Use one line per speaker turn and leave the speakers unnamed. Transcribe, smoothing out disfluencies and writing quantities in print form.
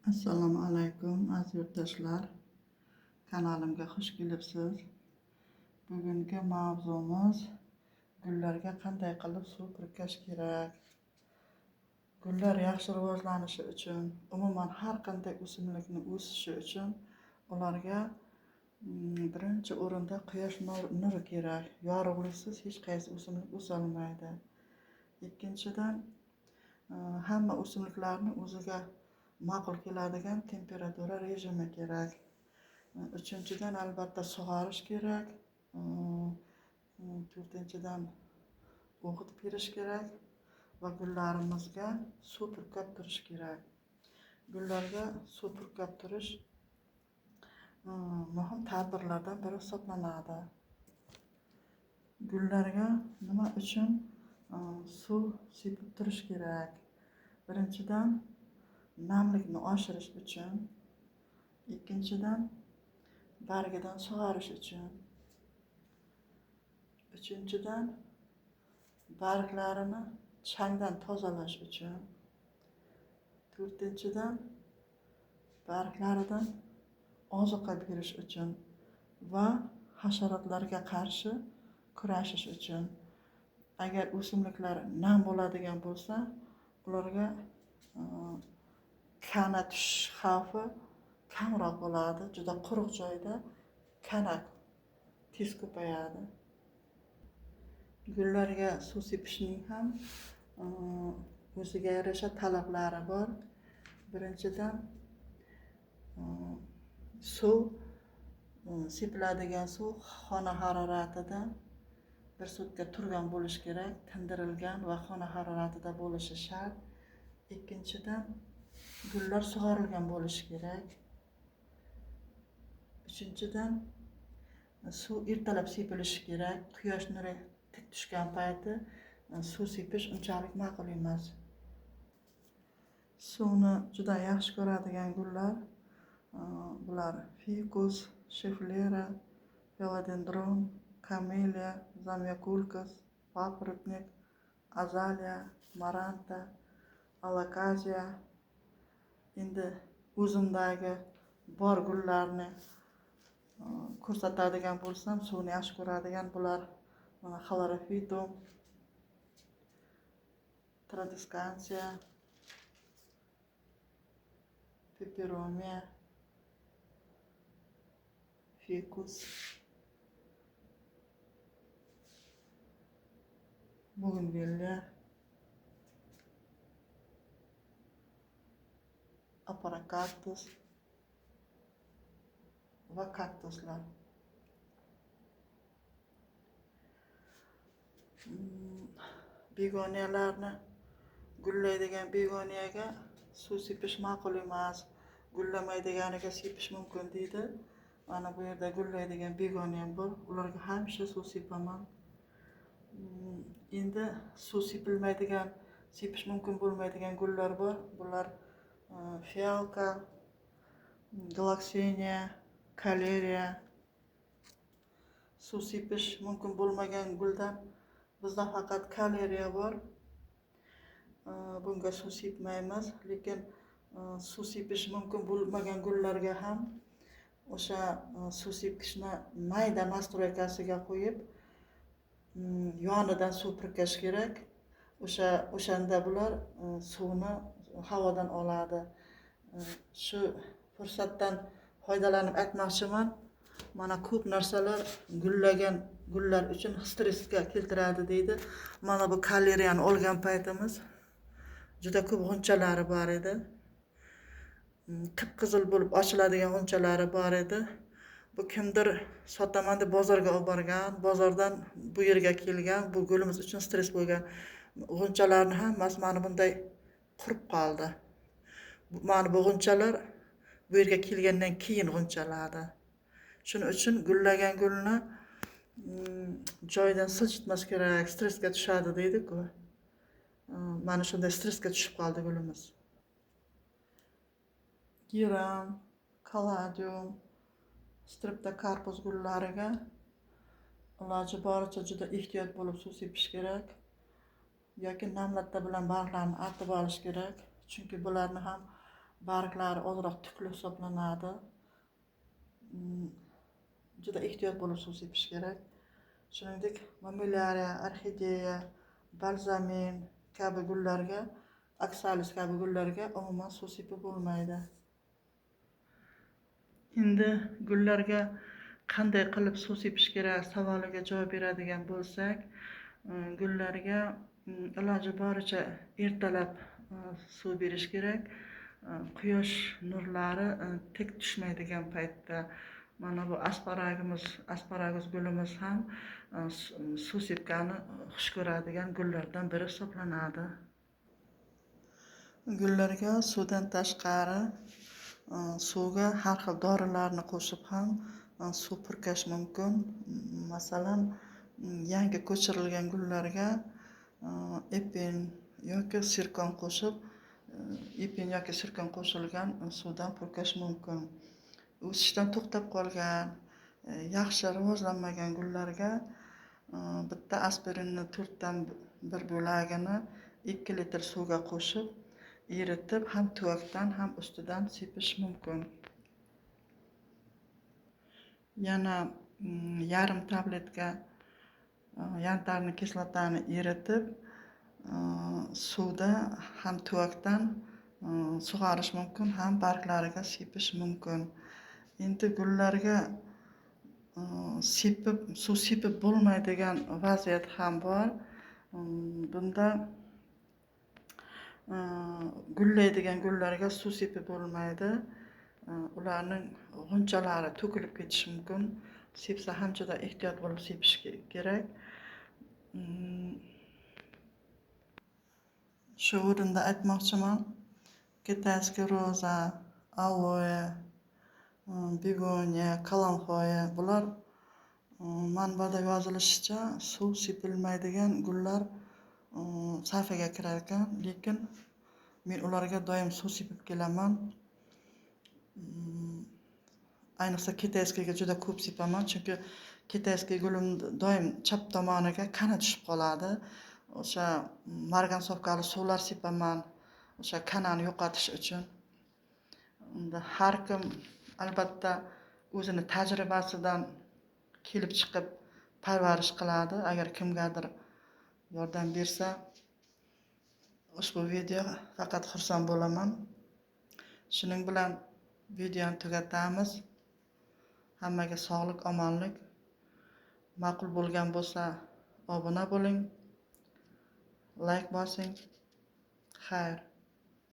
Assalomu alaykum aziz yurtdoshlar. Kanalimga xush kelibsiz. Bugungi mavzumiz gullarga qanday qilib suv purkash kerak. Gullar yaxshi rivojlanishi uchun, umuman har qanday o'simlikni o'sishi uchun ularga birinchi o'rinda quyosh nuri kerak. Yorug'liksiz hech qaysi o'simlik o'sa olmaydi. Ikkinchidan, hamma o'simliklarni o'ziga ma'qul keladigan temperatura rejimi kerak. Uchinchidan, albatta sug'orish kerak. To'rtinchidan, o'g'it berish kerak va gullarimizga suv purkab turish kerak. Gullarga suv purkab turish muhim tadbirlardan biri hisoblanadi. Gullarga nima uchun suv sepib turish kerak? Birinchidan, namlikni oshirish uchun. Ikkinchidan, bargidan sug'orish uchun. Uchinchidan, barglarini changdan tozalash uchun. To'rtinchidan, barglaridan ozuqa berish uchun va hasharotlarga qarshi kurashish uchun. Agar o'simliklar nam bo'ladigan bo'lsa, ularga kana tushish xavfi kamroq bo'ladi. Juda quruq joyda kana tez ko'payadi. Gullarga suv sepishning ham o'ziga yarasha talablari bor. Birinchidan, suv sepiladigan suv xona haroratida 1 sutka turgan bo'lishi kerak, tindirilgan va xona haroratida bo'lishi shart. Ikkinchidan, gullar sug'orilgan bo'lishi kerak. Uchinchidan, suv ertalab sepilishi kerak. Quyosh nuri tik tushgan payti suv sepish unchalik ma'qul emas. Suvni juda yaxshi ko'radigan gullar bular fikus, shiflera, philodendron, camellia, zamyakulkas, paprotnik, azalea, maranta, alakaziya. Endi o'zimdagi bor gullarni ko'rsatadigan bo'lsam, suvni yaxshi ko'radigan bular xlorofitum, tradescansia, peperomia, ficus, bougainvillea, aparacactus va kaktuslar. Begoniyalarni gullaydigan begoniyaga suv sepish ma'qul emas. Gullamaydiganiga sepish mumkin deydi. Mana bu yerda gullaydigan begoniyam bor. Ularga hamisha suv sepaman. Endi suv sepilmaydigan, sepish mumkin bo'lmaydigan gullar bor. Bular fialka, gloxenia, kaleria. Suv sepish mumkin bo'lmagan guldan bizda faqat kaleria bor. Bunga suv sepmaymiz, lekin suv sepish mumkin bo'lmagan gullarga ham o'sha suv sepishni mayda nastroykasiga qo'yib, yonidan suv purkash kerak. O'shanda bular suvni havodan oladi. Shu fursatdan foydalanib aytmoqchiman. Mana ko'p narsalar gullagan gullar uchun stressga keltiradi deydi. Mana bu kaleriyani olgan paytimiz juda ko'p g'unchalari bor edi. Qip-qizil bo'lib ochiladigan g'unchalari bor edi. Bu kimdir sotaman deb bozorga olib borgan, bozordan bu yerga kelgan, bu gulimiz uchun stress bo'lgan. G'unchalarni hammasi mana bunday qurib qoldi. Mana bu g'unchalar bu yerga kelgandan keyin g'unchaladi. Shuning uchun gullagan gulni joydan siljitmas kerak, stressga tushadi deydi-ku. Mana shunday stressga tushib qoldi gulimiz. Giram, kaladium, streptokarpus gullariga iloji boricha juda ehtiyot bo'lib suv sepish kerak. Yoki namlatta bilan barglarni artib olish kerak. Chunki bularni ham barglari ozroq tukli hisoblanadi. Juda ehtiyot bo'lib suv sepish kerak. Shuningdek, mamulariya, orxideya, balzamin kabi gullarga, aksalis kabi gullarga umuman suv sepib bo'lmaydi. Endi gullarga qanday qilib suv sepish kerak savoliga javob beradigan bo'lsak, gullarga iloji boricha ertalab suv berish kerak. Quyosh nurlari tek tushmaydigan paytda. Mana bu asparagus gulimiz ham suv sepgani xush ko'radigan gullardan biri hisoblanadi. Gullarga suvdan tashqari suvga har xil dorilarni qo'shib ham suv purkash mumkin. Masalan, yangi ko'chirilgan gullarga epin yoki sirkon qo'shib, ipin yoki sirkon qo'shilgan suvdan purkash mumkin. O'sishdan to'xtab qolgan, yaxshi rivojlanmagan gullarga bitta aspirinni 4 dan 1 bo'lagini 2 litr suvga qo'shib, eritib ham tuvakdan ham ustidan sepish mumkin. Yana yarim tabletka yantarni kislotani eritib, suvda ham tuvakdan sug'orish mumkin, ham barglariga sepish mumkin. Endi gullarga suv sepib bo'lmaydigan vaziyat ham bor. Bunda gullaydigan gullarga suv sepib bo'lmaydi. Ularning g'unchalari to'kilib ketishi mumkin. Sepsa ham juda ehtiyot bo'lib sepish kerak. Shu o'rinda aytmoqchiman, kitayskiy roza, aloe, begoniya, kalanfoya bular manbada yozilishicha suv sepilmaydigan gullar safiga kirar ekan, lekin men ularga doim suv sepib kelaman. Ayniqsa kitayskiyga juda ko'p sepaman, chunki kitayskiy gulim doim chap tomoniga qani tushib qoladi. O'sha margansovkali suvlar sepaman, o'sha kanani yo'qotish uchun. Har kim albatta o'zini tajribasidan kelib chiqib parvarish qiladi. Agar kimgadir yordam bersa, ushbu video faqat xursand bo'laman. Shuning bilan videoni tugatamiz. Hammaga sog'lik, omonlik. Ma'qul bo'lgan bo'lsa, obuna bo'ling, like bosing. Xayr.